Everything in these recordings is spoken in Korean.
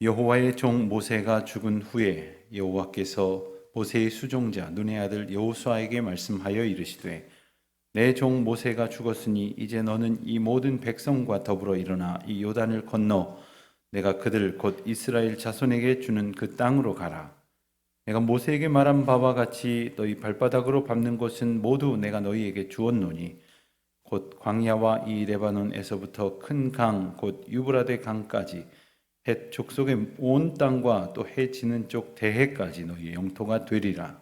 여호와의 종 모세가 죽은 후에 여호와께서 모세의 수종자 눈의 아들 여호수아에게 말씀하여 이르시되 내 종 모세가 죽었으니 이제 너는 이 모든 백성과 더불어 일어나 이 요단을 건너 내가 그들 곧 이스라엘 자손에게 주는 그 땅으로 가라. 내가 모세에게 말한 바와 같이 너희 발바닥으로 밟는 곳은 모두 내가 너희에게 주었노니 곧 광야와 이 레바논에서부터 큰 강 곧 유브라데 강까지 헷 족속의 온 땅과 또 해 지는 쪽 대해까지 너희의 영토가 되리라.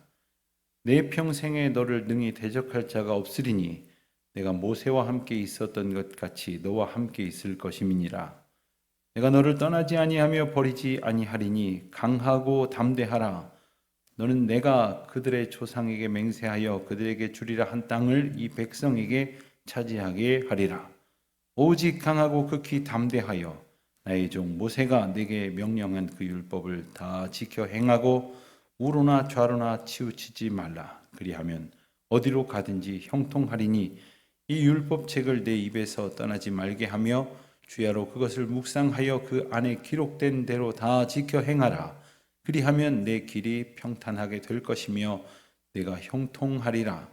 내 평생에 너를 능히 대적할 자가 없으리니 내가 모세와 함께 있었던 것 같이 너와 함께 있을 것임이니라. 내가 너를 떠나지 아니하며 버리지 아니하리니 강하고 담대하라. 너는 내가 그들의 조상에게 맹세하여 그들에게 주리라 한 땅을 이 백성에게 차지하게 하리라. 오직 강하고 극히 담대하여 나의 종 모세가 내게 명령한 그 율법을 다 지켜 행하고 우로나 좌로나 치우치지 말라. 그리하면 어디로 가든지 형통하리니 이 율법책을 내 입에서 떠나지 말게 하며 주야로 그것을 묵상하여 그 안에 기록된 대로 다 지켜 행하라. 그리하면 내 길이 평탄하게 될 것이며 내가 형통하리라.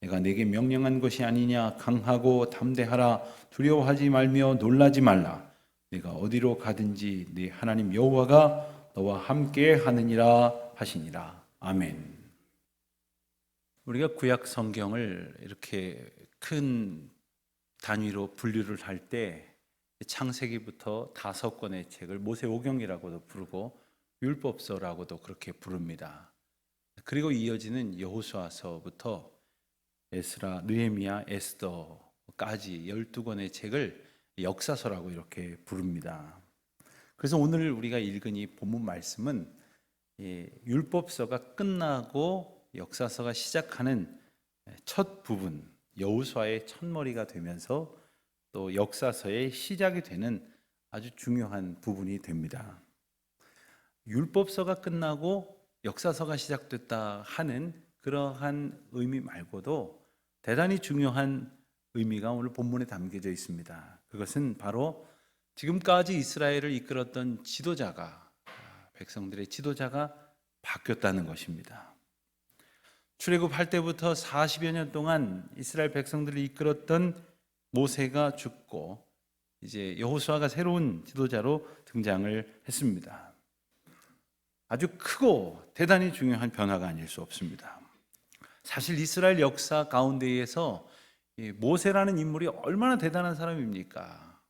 내가 내게 명령한 것이 아니냐. 강하고 담대하라. 두려워하지 말며 놀라지 말라. 내가 어디로 가든지 네 하나님 여호와가 너와 함께 하느니라 하시니라. 아멘. 우리가 구약 성경을 이렇게 큰 단위로 분류를 할 때 창세기부터 5권의 책을 모세오경이라고도 부르고 율법서라고도 그렇게 부릅니다. 그리고 이어지는 여호수아서부터 에스라, 느헤미야, 에스더까지 12권의 책을 역사서라고 이렇게 부릅니다. 그래서 오늘 우리가 읽은 이 본문 말씀은 율법서가 끝나고 역사서가 시작하는 첫 부분, 여호수아의 첫머리가 되면서 또 역사서의 시작이 되는 아주 중요한 부분이 됩니다. 율법서가 끝나고 역사서가 시작됐다 하는 그러한 의미 말고도 대단히 중요한 의미가 오늘 본문에 담겨져 있습니다. 그것은 바로 지금까지 이스라엘을 이끌었던 지도자가, 백성들의 지도자가 바뀌었다는 것입니다. 출애굽할 때부터 40여 년 동안 이스라엘 백성들을 이끌었던 모세가 죽고 이제 여호수아가 새로운 지도자로 등장을 했습니다. 아주 크고 대단히 중요한 변화가 아닐 수 없습니다. 사실 이스라엘 역사 가운데에서 모세라는 인물이 얼마나 대단한 사람입니까?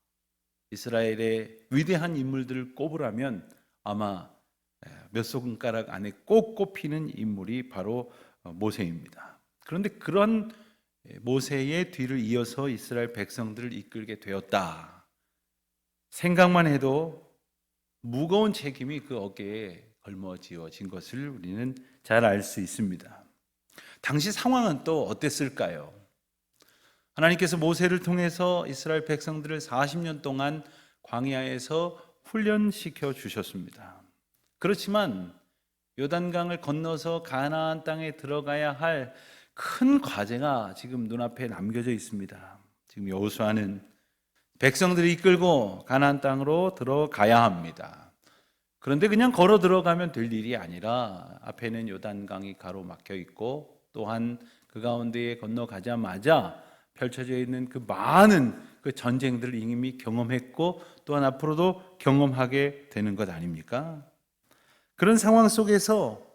이스라엘의 위대한 인물들을 꼽으라면 아마 몇 손가락 안에 꼭 꼽히는 인물이 바로 모세입니다. 그런데 그런 모세의 뒤를 이어서 이스라엘 백성들을 이끌게 되었다. 생각만 해도 무거운 책임이 그 어깨에 걸머쥐어진 것을 우리는 잘 알 수 있습니다. 당시 상황은 또 어땠을까요? 하나님께서 모세를 통해서 이스라엘 백성들을 40년 동안 광야에서 훈련시켜 주셨습니다. 그렇지만 요단강을 건너서 가나안 땅에 들어가야 할 큰 과제가 지금 눈앞에 남겨져 있습니다. 지금 여호수아는 백성들이 이끌고 가나안 땅으로 들어가야 합니다. 그런데 그냥 걸어 들어가면 될 일이 아니라 앞에는 요단강이 가로막혀 있고 또한 그 가운데에 건너가자마자 펼쳐져 있는 그 많은 그 전쟁들을 이미 경험했고 또한 앞으로도 경험하게 되는 것 아닙니까? 그런 상황 속에서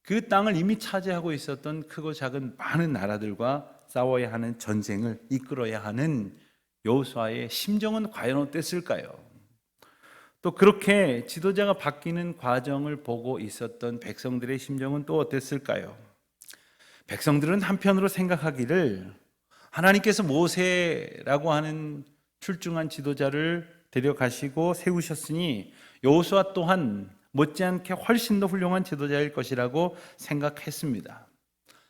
그 땅을 이미 차지하고 있었던 크고 작은 많은 나라들과 싸워야 하는 전쟁을 이끌어야 하는 여호수아의 심정은 과연 어땠을까요? 또 그렇게 지도자가 바뀌는 과정을 보고 있었던 백성들의 심정은 또 어땠을까요? 백성들은 한편으로 생각하기를 하나님께서 모세라고 하는 출중한 지도자를 데려가시고 세우셨으니 여호수아 또한 못지않게 훨씬 더 훌륭한 지도자일 것이라고 생각했습니다.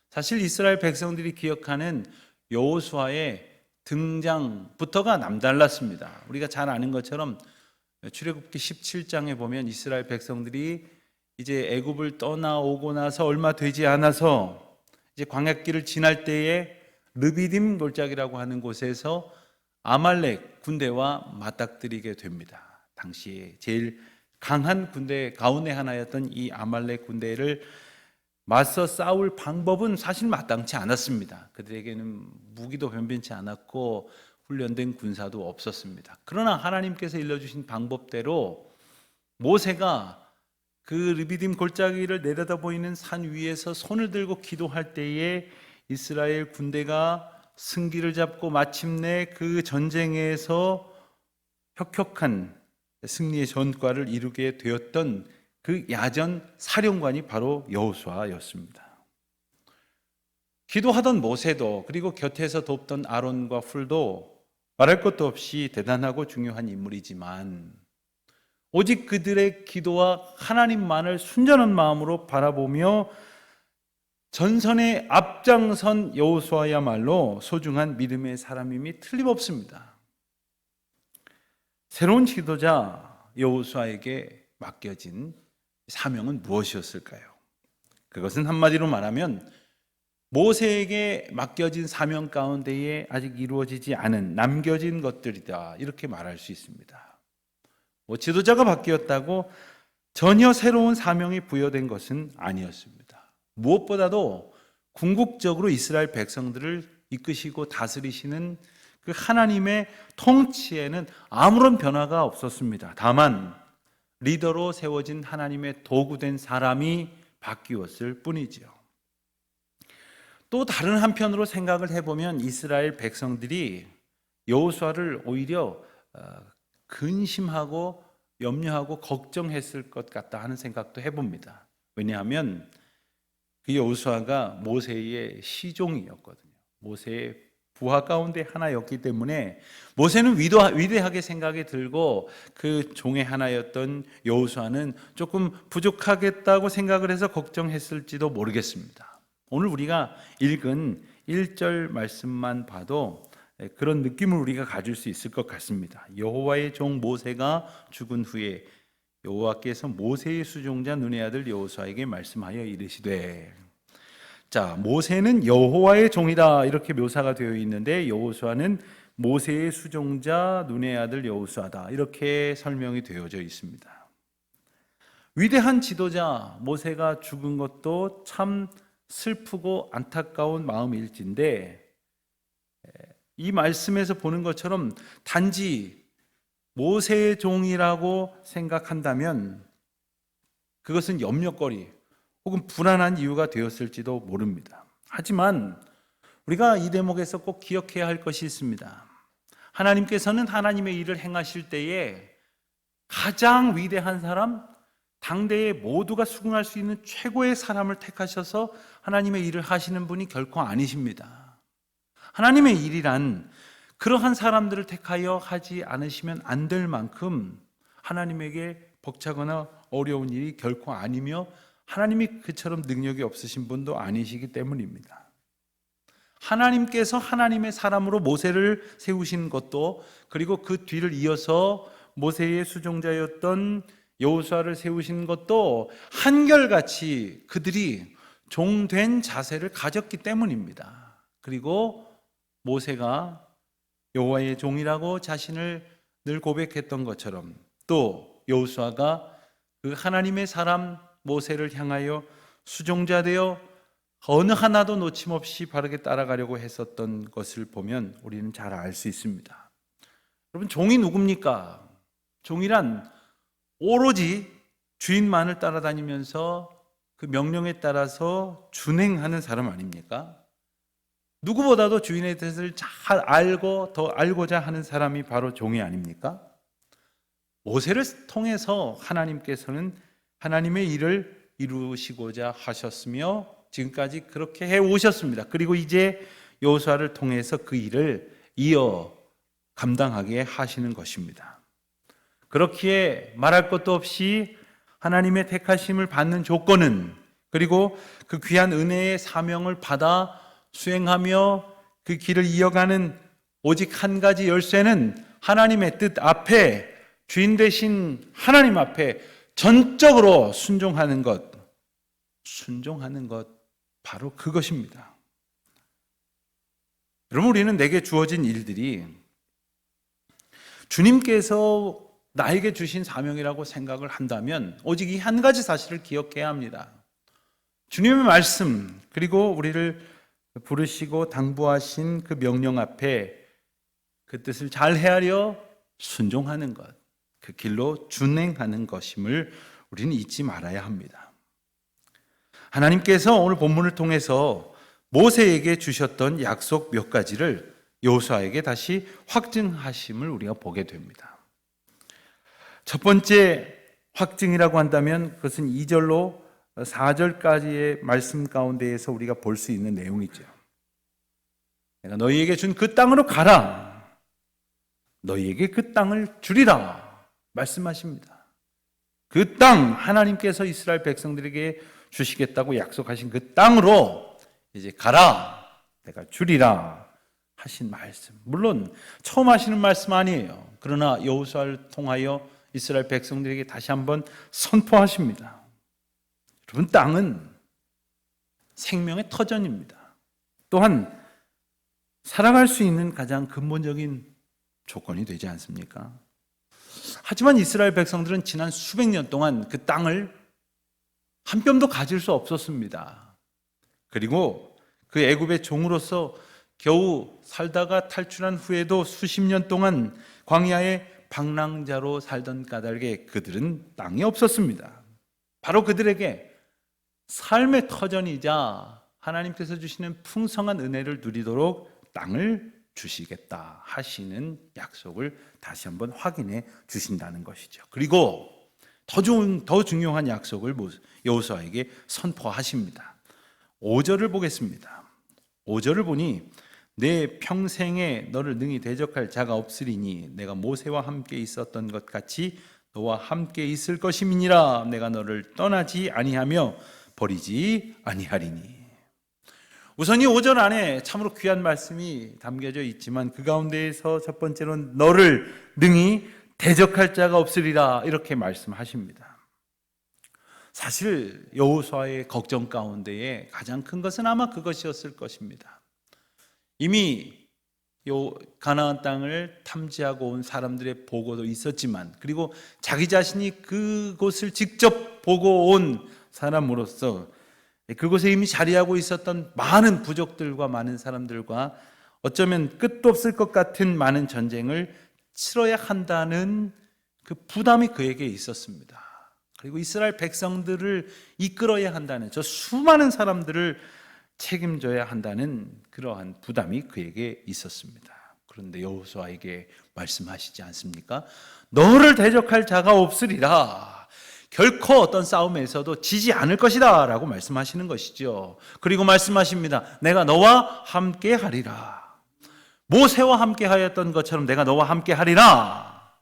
사실 이스라엘 백성들이 기억하는 여호수아의 등장부터가 남달랐습니다. 우리가 잘 아는 것처럼 출애굽기 17장에 보면 이스라엘 백성들이 이제 애굽을 떠나오고 나서 얼마 되지 않아서 이제 광야길을 지날 때에 르비딤 골짜기라고 하는 곳에서 아말렉 군대와 맞닥뜨리게 됩니다. 당시에 제일 강한 군대 가운데 하나였던 이 아말렉 군대를 맞서 싸울 방법은 사실 마땅치 않았습니다. 그들에게는 무기도 변변치 않았고 훈련된 군사도 없었습니다. 그러나 하나님께서 일러주신 방법대로 모세가 그 르비딤 골짜기를 내려다 보이는 산 위에서 손을 들고 기도할 때에 이스라엘 군대가 승기를 잡고 마침내 그 전쟁에서 혁혁한 승리의 전과를 이루게 되었던 그 야전 사령관이 바로 여호수아였습니다. 기도하던 모세도 그리고 곁에서 돕던 아론과 훌도 말할 것도 없이 대단하고 중요한 인물이지만 오직 그들의 기도와 하나님만을 순전한 마음으로 바라보며 전선에 앞장선 여호수아야말로 소중한 믿음의 사람임이 틀림없습니다. 새로운 지도자 여호수아에게 맡겨진 사명은 무엇이었을까요? 그것은 한마디로 말하면 모세에게 맡겨진 사명 가운데에 아직 이루어지지 않은 남겨진 것들이다, 이렇게 말할 수 있습니다. 지도자가 바뀌었다고 전혀 새로운 사명이 부여된 것은 아니었습니다. 무엇보다도 궁극적으로 이스라엘 백성들을 이끄시고 다스리시는 그 하나님의 통치에는 아무런 변화가 없었습니다. 다만 리더로 세워진 하나님의 도구된 사람이 바뀌었을 뿐이죠. 또 다른 한편으로 생각을 해보면 이스라엘 백성들이 여호수아를 오히려 근심하고 염려하고 걱정했을 것 같다 하는 생각도 해봅니다. 왜냐하면 그 여호수아가 모세의 시종이었거든요. 모세의 부하 가운데 하나였기 때문에 모세는 위대하게 생각이 들고 그 종의 하나였던 여호수아는 조금 부족하겠다고 생각을 해서 걱정했을지도 모르겠습니다. 오늘 우리가 읽은 1절 말씀만 봐도 그런 느낌을 우리가 가질 수 있을 것 같습니다. 여호와의 종 모세가 죽은 후에 여호와께서 모세의 수종자 눈의 아들 여호수아에게 말씀하여 이르시되, 자, 모세는 여호와의 종이다 이렇게 묘사가 되어 있는데 여호수아는 모세의 수종자 눈의 아들 여호수아다 이렇게 설명이 되어져 있습니다. 위대한 지도자 모세가 죽은 것도 참 슬프고 안타까운 마음일진데 이 말씀에서 보는 것처럼 단지 모세의 종이라고 생각한다면 그것은 염려거리 혹은 불안한 이유가 되었을지도 모릅니다. 하지만 우리가 이 대목에서 꼭 기억해야 할 것이 있습니다. 하나님께서는 하나님의 일을 행하실 때에 가장 위대한 사람, 당대의 모두가 수긍할 수 있는 최고의 사람을 택하셔서 하나님의 일을 하시는 분이 결코 아니십니다. 하나님의 일이란 그러한 사람들을 택하여 하지 않으시면 안 될 만큼 하나님에게 벅차거나 어려운 일이 결코 아니며 하나님이 그처럼 능력이 없으신 분도 아니시기 때문입니다. 하나님께서 하나님의 사람으로 모세를 세우신 것도, 그리고 그 뒤를 이어서 모세의 수종자였던 여호수아를 세우신 것도 한결같이 그들이 종된 자세를 가졌기 때문입니다. 그리고 모세가 여호와의 종이라고 자신을 늘 고백했던 것처럼 또 여호수아가 그 하나님의 사람 모세를 향하여 수종자되어 어느 하나도 놓침없이 바르게 따라가려고 했었던 것을 보면 우리는 잘 알 수 있습니다. 여러분, 종이 누굽니까? 종이란 오로지 주인만을 따라다니면서 그 명령에 따라서 준행하는 사람 아닙니까? 누구보다도 주인의 뜻을 잘 알고 더 알고자 하는 사람이 바로 종이 아닙니까? 모세를 통해서 하나님께서는 하나님의 일을 이루시고자 하셨으며 지금까지 그렇게 해오셨습니다. 그리고 이제 여호수아를 통해서 그 일을 이어 감당하게 하시는 것입니다. 그렇기에 말할 것도 없이 하나님의 택하심을 받는 조건은, 그리고 그 귀한 은혜의 사명을 받아 수행하며 그 길을 이어가는 오직 한 가지 열쇠는 하나님의 뜻 앞에, 주인 되신 하나님 앞에 전적으로 순종하는 것, 바로 그것입니다. 여러분, 우리는 내게 주어진 일들이 주님께서 나에게 주신 사명이라고 생각을 한다면 오직 이 한 가지 사실을 기억해야 합니다. 주님의 말씀, 그리고 우리를 부르시고 당부하신 그 명령 앞에 그 뜻을 잘 헤아려 순종하는 것, 그 길로 준행하는 것임을 우리는 잊지 말아야 합니다. 하나님께서 오늘 본문을 통해서 모세에게 주셨던 약속 몇 가지를 여호수아에게 다시 확증하심을 우리가 보게 됩니다. 첫 번째 확증이라고 한다면 그것은 2절로 4절까지의 말씀 가운데에서 우리가 볼 수 있는 내용이죠. 내가 너희에게 준 그 땅으로 가라. 너희에게 그 땅을 주리라 말씀하십니다. 그 땅, 하나님께서 이스라엘 백성들에게 주시겠다고 약속하신 그 땅으로 이제 가라. 내가 주리라 하신 말씀. 물론 처음 하시는 말씀 아니에요. 그러나 여호수아를 통하여 이스라엘 백성들에게 다시 한번 선포하십니다. 여러분, 땅은 생명의 터전입니다. 또한 살아갈 수 있는 가장 근본적인 조건이 되지 않습니까? 하지만 이스라엘 백성들은 지난 수백 년 동안 그 땅을 한 뼘도 가질 수 없었습니다. 그리고 그 애굽의 종으로서 겨우 살다가 탈출한 후에도 수십 년 동안 광야의 방랑자로 살던 까닭에 그들은 땅이 없었습니다. 바로 그들에게 삶의 터전이자 하나님께서 주시는 풍성한 은혜를 누리도록 땅을 주시겠다 하시는 약속을 다시 한번 확인해 주신다는 것이죠. 그리고 더 중요한 약속을 여호수아에게 선포하십니다. 5절을 보겠습니다. 5절을 보니 내 평생에 너를 능히 대적할 자가 없으리니 내가 모세와 함께 있었던 것 같이 너와 함께 있을 것임이니라. 내가 너를 떠나지 아니하며 버리지 아니하리니. 우선 이 5절 안에 참으로 귀한 말씀이 담겨져 있지만 그 가운데에서 첫 번째로는 너를 능히 대적할 자가 없으리라 이렇게 말씀하십니다. 사실 여호수아의 걱정 가운데에 가장 큰 것은 아마 그것이었을 것입니다. 이미 가나안 땅을 탐지하고 온 사람들의 보고도 있었지만, 그리고 자기 자신이 그곳을 직접 보고 온 사람으로서 그곳에 이미 자리하고 있었던 많은 부족들과 많은 사람들과 어쩌면 끝도 없을 것 같은 많은 전쟁을 치러야 한다는 그 부담이 그에게 있었습니다. 그리고 이스라엘 백성들을 이끌어야 한다는, 저 수많은 사람들을 책임져야 한다는 그러한 부담이 그에게 있었습니다. 그런데 여호수아에게 말씀하시지 않습니까? 너를 대적할 자가 없으리라. 결코 어떤 싸움에서도 지지 않을 것이다 라고 말씀하시는 것이죠. 그리고 말씀하십니다. 내가 너와 함께 하리라. 모세와 함께 하였던 것처럼 내가 너와 함께 하리라.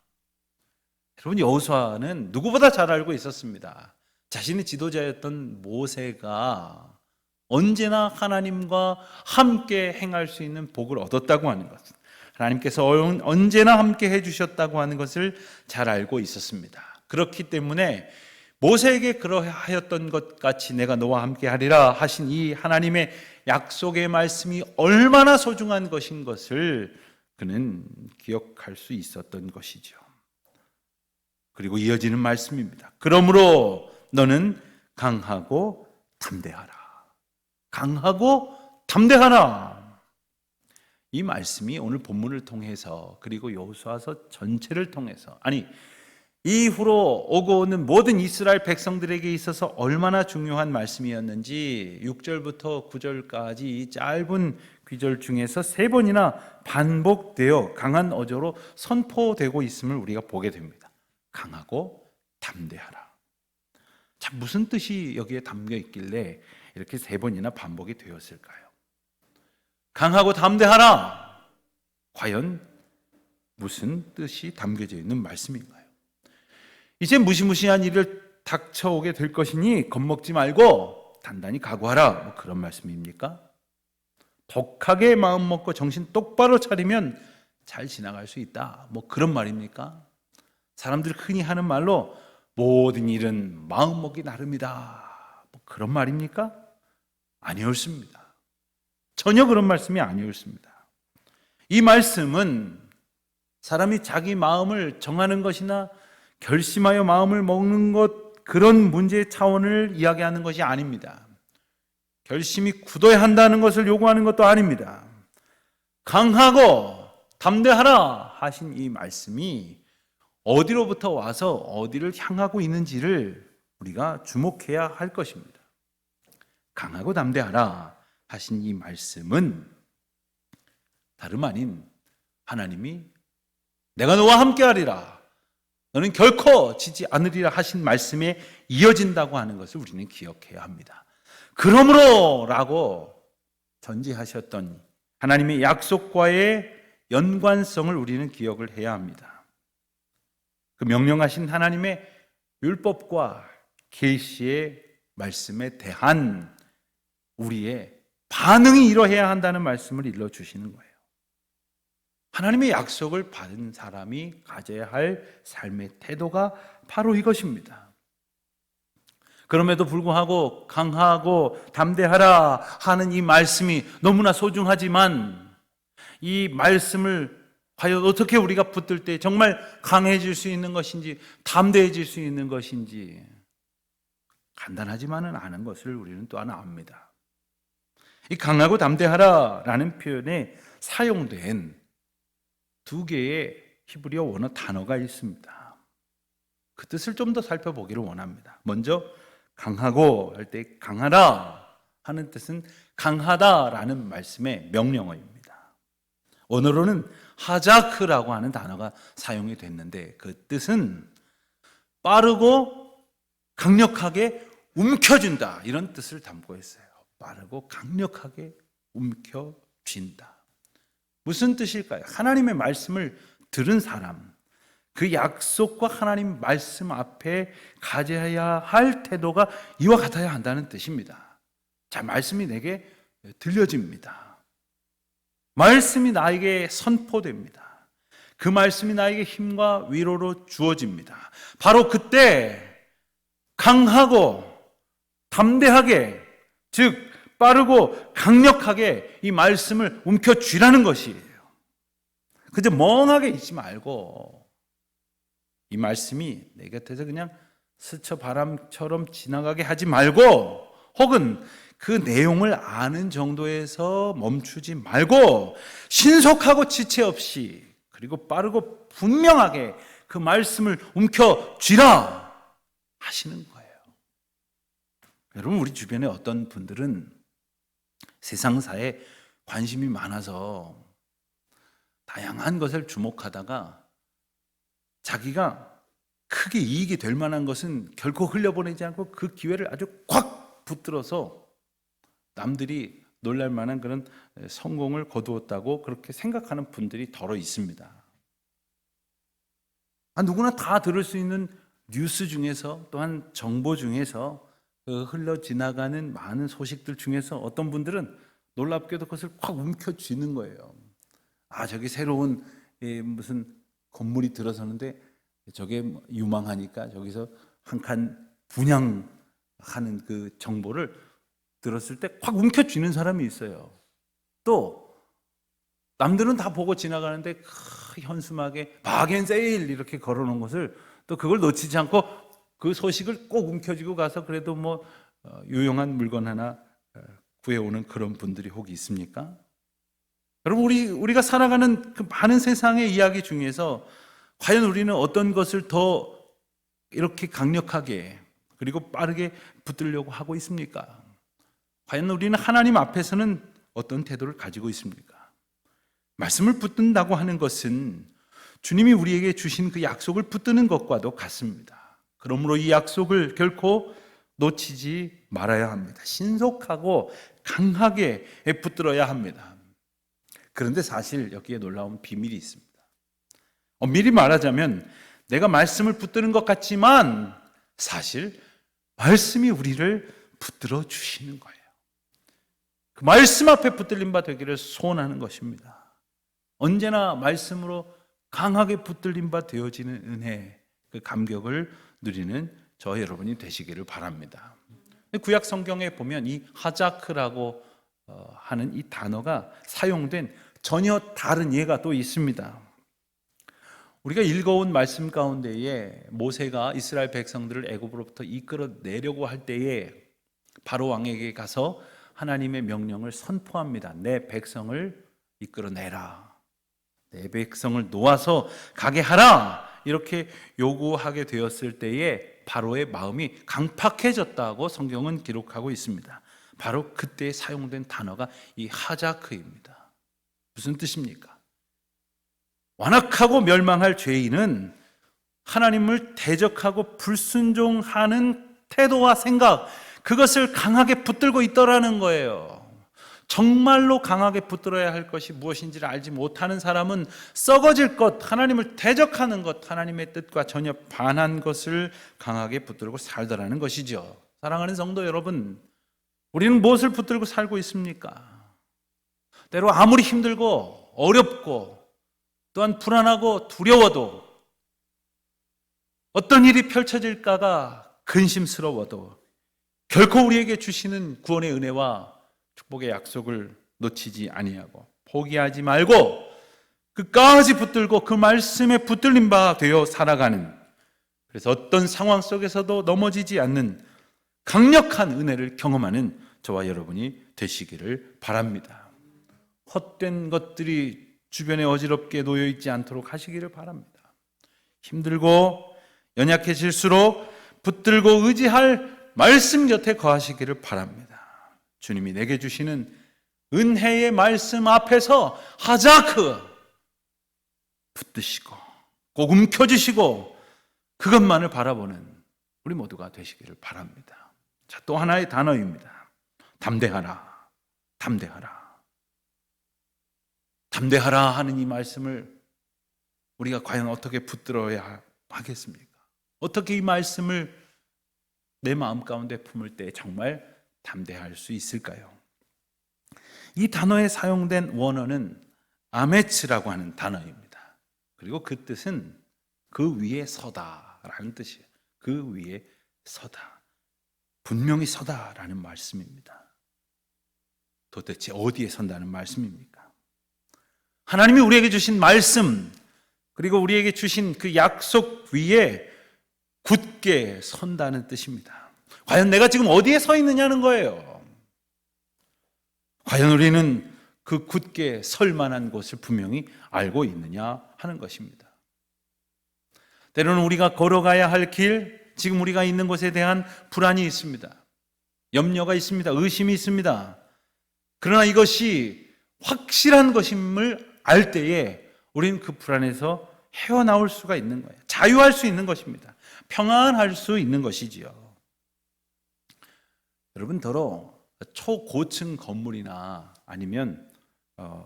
여러분, 여호수아는 누구보다 잘 알고 있었습니다. 자신의 지도자였던 모세가 언제나 하나님과 함께 행할 수 있는 복을 얻었다고 하는 것, 하나님께서 언제나 함께 해주셨다고 하는 것을 잘 알고 있었습니다. 그렇기 때문에 모세에게 그러하였던 것 같이 내가 너와 함께 하리라 하신 이 하나님의 약속의 말씀이 얼마나 소중한 것인 것을 그는 기억할 수 있었던 것이죠. 그리고 이어지는 말씀입니다. 그러므로 너는 강하고 담대하라. 강하고 담대하라. 이 말씀이 오늘 본문을 통해서, 그리고 여호수아서 전체를 통해서, 이후로 오고 오는 모든 이스라엘 백성들에게 있어서 얼마나 중요한 말씀이었는지 6절부터 9절까지 이 짧은 귀절 중에서 3번이나 반복되어 강한 어조로 선포되고 있음을 우리가 보게 됩니다. 강하고 담대하라. 자, 무슨 뜻이 여기에 담겨 있길래 이렇게 3번이나 반복이 되었을까요? 강하고 담대하라. 과연 무슨 뜻이 담겨져 있는 말씀인가요? 이제 무시무시한 일을 닥쳐오게 될 것이니 겁먹지 말고 단단히 각오하라. 그런 말씀입니까? 독하게 마음 먹고 정신 똑바로 차리면 잘 지나갈 수 있다. 그런 말입니까? 사람들 흔히 하는 말로 모든 일은 마음 먹기 나름이다. 그런 말입니까? 아니었습니다. 전혀 그런 말씀이 아니었습니다. 이 말씀은 사람이 자기 마음을 정하는 것이나 결심하여 마음을 먹는 것, 그런 문제의 차원을 이야기하는 것이 아닙니다. 결심이 굳어야 한다는 것을 요구하는 것도 아닙니다. 강하고 담대하라 하신 이 말씀이 어디로부터 와서 어디를 향하고 있는지를 우리가 주목해야 할 것입니다. 강하고 담대하라 하신 이 말씀은 다름 아닌 하나님이 내가 너와 함께하리라, 너는 결코 지지 않으리라 하신 말씀에 이어진다고 하는 것을 우리는 기억해야 합니다. 그러므로 라고 전제하셨던 하나님의 약속과의 연관성을 우리는 기억을 해야 합니다. 그 명령하신 하나님의 율법과 계시의 말씀에 대한 우리의 반응이 이러해야 한다는 말씀을 일러주시는 거예요. 하나님의 약속을 받은 사람이 가져야 할 삶의 태도가 바로 이것입니다. 그럼에도 불구하고 강하고 담대하라 하는 이 말씀이 너무나 소중하지만 이 말씀을 과연 어떻게 우리가 붙들 때 정말 강해질 수 있는 것인지 담대해질 수 있는 것인지 간단하지만은 않은 것을 우리는 또한 압니다. 이 강하고 담대하라라는 표현에 사용된 두 개의 히브리어 원어 단어가 있습니다. 그 뜻을 좀 더 살펴보기를 원합니다. 먼저 강하고 할 때 강하라 하는 뜻은 강하다라는 말씀의 명령어입니다. 원어로는 하자크라고 하는 단어가 사용이 됐는데 그 뜻은 빠르고 강력하게 움켜쥔다, 이런 뜻을 담고 있어요. 빠르고 강력하게 움켜쥔다. 무슨 뜻일까요? 하나님의 말씀을 들은 사람, 그 약속과 하나님 말씀 앞에 가져야 할 태도가 이와 같아야 한다는 뜻입니다. 자, 말씀이 내게 들려집니다. 말씀이 나에게 선포됩니다. 그 말씀이 나에게 힘과 위로로 주어집니다. 바로 그때 강하고 담대하게, 즉 빠르고 강력하게 이 말씀을 움켜쥐라는 것이에요. 그저 멍하게 있지 말고 이 말씀이 내 곁에서 그냥 스쳐 바람처럼 지나가게 하지 말고, 혹은 그 내용을 아는 정도에서 멈추지 말고 신속하고 지체 없이 그리고 빠르고 분명하게 그 말씀을 움켜쥐라 하시는 거예요. 여러분, 우리 주변에 어떤 분들은 세상사에 관심이 많아서 다양한 것을 주목하다가 자기가 크게 이익이 될 만한 것은 결코 흘려보내지 않고 그 기회를 아주 콱 붙들어서 남들이 놀랄 만한 그런 성공을 거두었다고 그렇게 생각하는 분들이 더러 있습니다. 누구나 다 들을 수 있는 뉴스 중에서, 또한 정보 중에서 흘러 지나가는 많은 소식들 중에서 어떤 분들은 놀랍게도 그것을 콱 움켜쥐는 거예요. 저기 새로운 무슨 건물이 들어서는데 저게 유망하니까 저기서 한 칸 분양하는 그 정보를 들었을 때 콱 움켜쥐는 사람이 있어요. 또 남들은 다 보고 지나가는데 현수막에 박앤세일 이렇게 걸어놓은 것을 또 그걸 놓치지 않고 그 소식을 꼭 움켜쥐고 가서 그래도 유용한 물건 하나 구해오는 그런 분들이 혹 있습니까? 여러분, 우리가 살아가는 그 많은 세상의 이야기 중에서 과연 우리는 어떤 것을 더 이렇게 강력하게 그리고 빠르게 붙들려고 하고 있습니까? 과연 우리는 하나님 앞에서는 어떤 태도를 가지고 있습니까? 말씀을 붙든다고 하는 것은 주님이 우리에게 주신 그 약속을 붙드는 것과도 같습니다. 그러므로 이 약속을 결코 놓치지 말아야 합니다. 신속하고 강하게 붙들어야 합니다. 그런데 사실 여기에 놀라운 비밀이 있습니다. 미리 말하자면 내가 말씀을 붙드는 것 같지만 사실 말씀이 우리를 붙들어 주시는 거예요. 그 말씀 앞에 붙들림 바 되기를 소원하는 것입니다. 언제나 말씀으로 강하게 붙들림 바 되어지는 은혜, 그 감격을 누리는 저 여러분이 되시기를 바랍니다. 구약 성경에 보면 이 하자크라고 하는 이 단어가 사용된 전혀 다른 예가 또 있습니다. 우리가 읽어온 말씀 가운데에 모세가 이스라엘 백성들을 애굽으로부터 이끌어내려고 할 때에 바로 왕에게 가서 하나님의 명령을 선포합니다. 내 백성을 이끌어내라. 내 백성을 놓아서 가게 하라. 이렇게 요구하게 되었을 때에 바로의 마음이 강팍해졌다고 성경은 기록하고 있습니다. 바로 그때 사용된 단어가 이 하자크입니다. 무슨 뜻입니까? 완악하고 멸망할 죄인은 하나님을 대적하고 불순종하는 태도와 생각, 그것을 강하게 붙들고 있더라는 거예요. 정말로 강하게 붙들어야 할 것이 무엇인지를 알지 못하는 사람은 썩어질 것, 하나님을 대적하는 것, 하나님의 뜻과 전혀 반한 것을 강하게 붙들고 살더라는 것이죠. 사랑하는 성도 여러분, 우리는 무엇을 붙들고 살고 있습니까? 때로 아무리 힘들고 어렵고 또한 불안하고 두려워도, 어떤 일이 펼쳐질까가 근심스러워도 결코 우리에게 주시는 구원의 은혜와 축복의 약속을 놓치지 아니하고 포기하지 말고 끝까지 붙들고 그 말씀에 붙들린 바 되어 살아가는, 그래서 어떤 상황 속에서도 넘어지지 않는 강력한 은혜를 경험하는 저와 여러분이 되시기를 바랍니다. 헛된 것들이 주변에 어지럽게 놓여 있지 않도록 하시기를 바랍니다. 힘들고 연약해질수록 붙들고 의지할 말씀 곁에 거하시기를 바랍니다. 주님이 내게 주시는 은혜의 말씀 앞에서 하자크 붙드시고 꼭 움켜쥐시고 그것만을 바라보는 우리 모두가 되시기를 바랍니다. 자, 또 하나의 단어입니다. 담대하라. 담대하라. 담대하라 하는 이 말씀을 우리가 과연 어떻게 붙들어야 하겠습니까? 어떻게 이 말씀을 내 마음 가운데 품을 때 정말 담대할 수 있을까요? 이 단어에 사용된 원어는 아메츠라고 하는 단어입니다. 그리고 그 뜻은 그 위에 서다라는 뜻이에요. 그 위에 서다. 분명히 서다라는 말씀입니다. 도대체 어디에 선다는 말씀입니까? 하나님이 우리에게 주신 말씀, 그리고 우리에게 주신 그 약속 위에 굳게 선다는 뜻입니다. 과연 내가 지금 어디에 서 있느냐는 거예요. 과연 우리는 그 굳게 설 만한 곳을 분명히 알고 있느냐 하는 것입니다. 때로는 우리가 걸어가야 할 길, 지금 우리가 있는 곳에 대한 불안이 있습니다. 염려가 있습니다. 의심이 있습니다. 그러나 이것이 확실한 것임을 알 때에 우리는 그 불안에서 헤어나올 수가 있는 거예요. 자유할 수 있는 것입니다. 평안할 수 있는 것이지요. 여러분, 더러 초고층 건물이나 아니면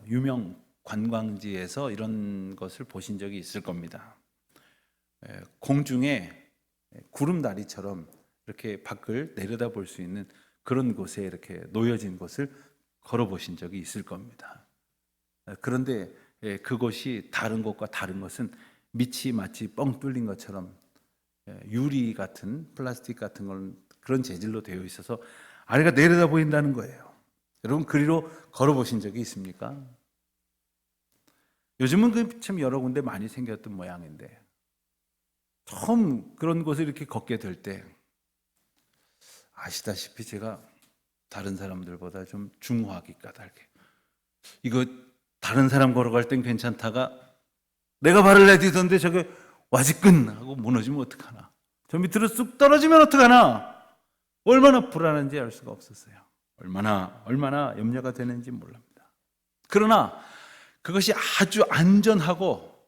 유명 관광지에서 이런 것을 보신 적이 있을 겁니다. 공중에 구름다리처럼 이렇게 밖을 내려다볼 수 있는 그런 곳에 이렇게 놓여진 곳을 걸어보신 적이 있을 겁니다. 그런데 그것이 다른 곳과 다른 것은 밑이 마치 뻥 뚫린 것처럼 유리 같은 플라스틱 같은 건 그런 재질로 되어 있어서 아래가 내려다 보인다는 거예요. 여러분, 그리로 걸어보신 적이 있습니까? 요즘은 그 참 여러 군데 많이 생겼던 모양인데 처음 그런 곳을 이렇게 걷게 될 때 아시다시피 제가 다른 사람들보다 좀 중후하기 까닭에 이거 다른 사람 걸어갈 땐 괜찮다가 내가 발을 내디던데 저게 와지끈 하고 무너지면 어떡하나, 저 밑으로 쑥 떨어지면 어떡하나, 얼마나 불안한지 알 수가 없었어요. 얼마나 염려가 되는지 몰랍니다. 그러나 그것이 아주 안전하고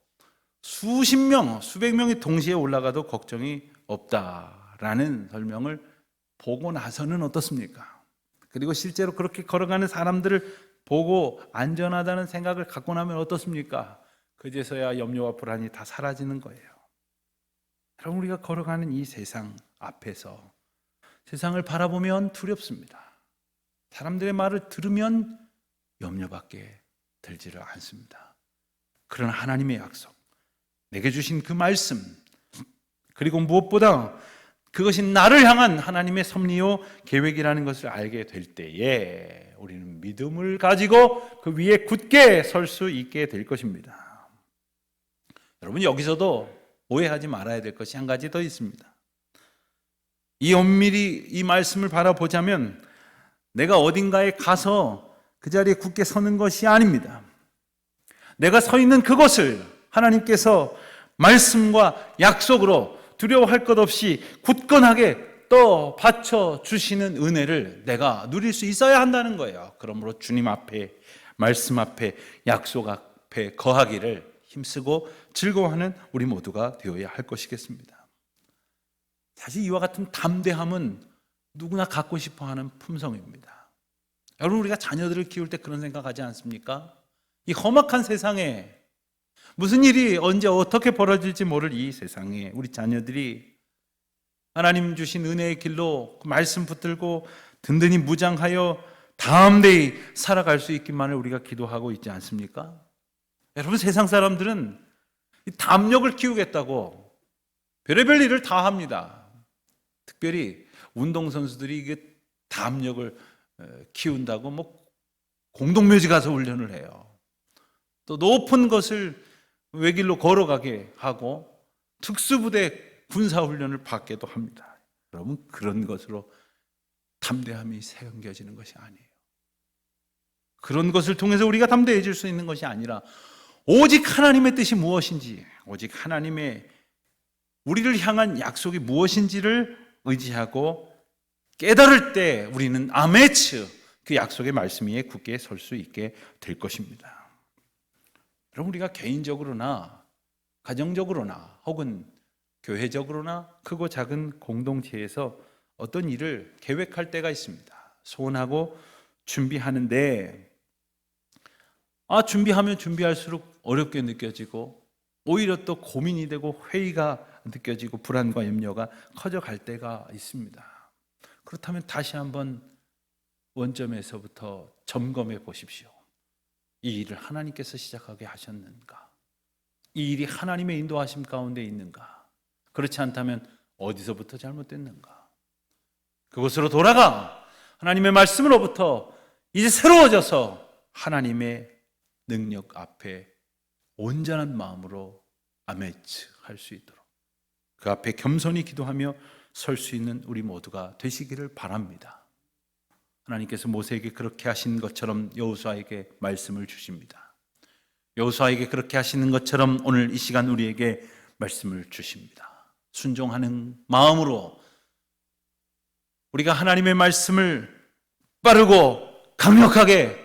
수십 명, 수백 명이 동시에 올라가도 걱정이 없다라는 설명을 보고 나서는 어떻습니까? 그리고 실제로 그렇게 걸어가는 사람들을 보고 안전하다는 생각을 갖고 나면 어떻습니까? 그제서야 염려와 불안이 다 사라지는 거예요. 여러분, 우리가 걸어가는 이 세상 앞에서 세상을 바라보면 두렵습니다. 사람들의 말을 들으면 염려밖에 들지를 않습니다. 그러나 하나님의 약속, 내게 주신 그 말씀, 그리고 무엇보다 그것이 나를 향한 하나님의 섭리요 계획이라는 것을 알게 될 때에 우리는 믿음을 가지고 그 위에 굳게 설 수 있게 될 것입니다. 여러분, 여기서도 오해하지 말아야 될 것이 한 가지 더 있습니다. 이 엄밀히 이 말씀을 바라보자면 내가 어딘가에 가서 그 자리에 굳게 서는 것이 아닙니다. 내가 서 있는 그곳을 하나님께서 말씀과 약속으로 두려워할 것 없이 굳건하게 또 받쳐주시는 은혜를 내가 누릴 수 있어야 한다는 거예요. 그러므로 주님 앞에, 말씀 앞에, 약속 앞에 거하기를 힘쓰고 즐거워하는 우리 모두가 되어야 할 것이겠습니다. 사실 이와 같은 담대함은 누구나 갖고 싶어하는 품성입니다. 여러분, 우리가 자녀들을 키울 때 그런 생각하지 않습니까? 이 험악한 세상에, 무슨 일이 언제 어떻게 벌어질지 모를 이 세상에 우리 자녀들이 하나님 주신 은혜의 길로 말씀 붙들고 든든히 무장하여 담대히 살아갈 수 있기만을 우리가 기도하고 있지 않습니까? 여러분, 세상 사람들은 담력을 키우겠다고 별의별 일을 다 합니다. 특별히 운동선수들이 이게 담력을 키운다고 뭐 공동묘지 가서 훈련을 해요. 또 높은 것을 외길로 걸어가게 하고 특수부대 군사훈련을 받게도 합니다. 여러분, 그런 것으로 담대함이 세움겨지는 것이 아니에요. 그런 것을 통해서 우리가 담대해질 수 있는 것이 아니라 오직 하나님의 뜻이 무엇인지, 오직 하나님의 우리를 향한 약속이 무엇인지를 의지하고 깨달을 때 우리는 아메츠, 그 약속의 말씀 위에 굳게 설 수 있게 될 것입니다. 여러분, 우리가 개인적으로나 가정적으로나 혹은 교회적으로나 크고 작은 공동체에서 어떤 일을 계획할 때가 있습니다. 소원하고 준비하는데 준비하면 준비할수록 어렵게 느껴지고 오히려 또 고민이 되고 회의가 느껴지고 불안과 염려가 커져갈 때가 있습니다. 그렇다면 다시 한번 원점에서부터 점검해 보십시오. 이 일을 하나님께서 시작하게 하셨는가? 이 일이 하나님의 인도하심 가운데 있는가? 그렇지 않다면 어디서부터 잘못됐는가? 그곳으로 돌아가 하나님의 말씀으로부터 이제 새로워져서 하나님의 능력 앞에 온전한 마음으로 아메츠 할 수 있도록 그 앞에 겸손히 기도하며 설 수 있는 우리 모두가 되시기를 바랍니다. 하나님께서 모세에게 그렇게 하신 것처럼 여호수아에게 말씀을 주십니다. 여호수아에게 그렇게 하시는 것처럼 오늘 이 시간 우리에게 말씀을 주십니다. 순종하는 마음으로 우리가 하나님의 말씀을 빠르고 강력하게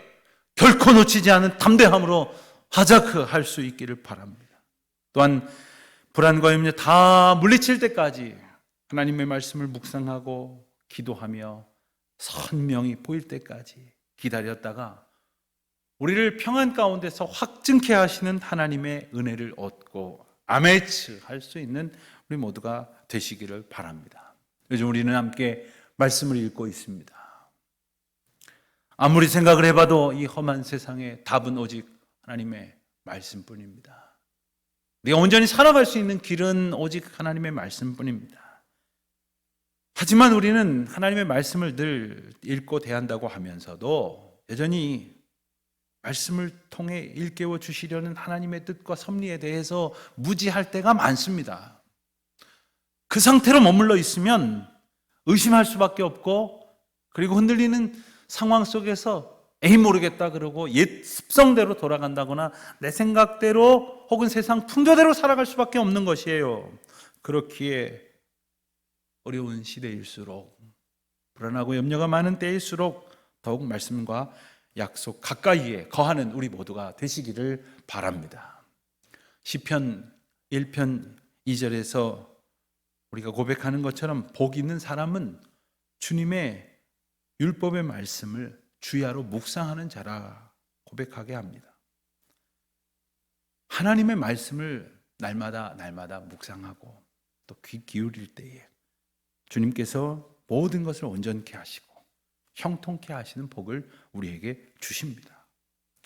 결코 놓치지 않은 담대함으로 하자크할 수 있기를 바랍니다. 또한 불안과 염려 다 물리칠 때까지 하나님의 말씀을 묵상하고 기도하며 선명히 보일 때까지 기다렸다가 우리를 평안 가운데서 확증케 하시는 하나님의 은혜를 얻고 아메츠 할 수 있는 우리 모두가 되시기를 바랍니다. 요즘 우리는 함께 말씀을 읽고 있습니다. 아무리 생각을 해봐도 이 험한 세상에 답은 오직 하나님의 말씀뿐입니다. 우리가 온전히 살아갈 수 있는 길은 오직 하나님의 말씀뿐입니다. 하지만 우리는 하나님의 말씀을 늘 읽고 대한다고 하면서도 여전히 말씀을 통해 일깨워 주시려는 하나님의 뜻과 섭리에 대해서 무지할 때가 많습니다. 그 상태로 머물러 있으면 의심할 수밖에 없고, 그리고 흔들리는 상황 속에서 에이 모르겠다 그러고 옛 습성대로 돌아간다거나 내 생각대로 혹은 세상 풍조대로 살아갈 수밖에 없는 것이에요. 그렇기에 어려운 시대일수록, 불안하고 염려가 많은 때일수록 더욱 말씀과 약속 가까이에 거하는 우리 모두가 되시기를 바랍니다. 시편 1편 2절에서 우리가 고백하는 것처럼 복 있는 사람은 주님의 율법의 말씀을 주야로 묵상하는 자라 고백하게 합니다. 하나님의 말씀을 날마다 묵상하고 또 귀 기울일 때에 주님께서 모든 것을 온전케 하시고 형통케 하시는 복을 우리에게 주십니다.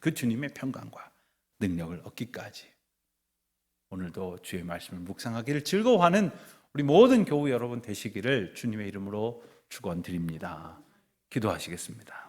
그 주님의 평강과 능력을 얻기까지 오늘도 주의 말씀을 묵상하기를 즐거워하는 우리 모든 교우 여러분 되시기를 주님의 이름으로 축원드립니다. 기도하시겠습니다.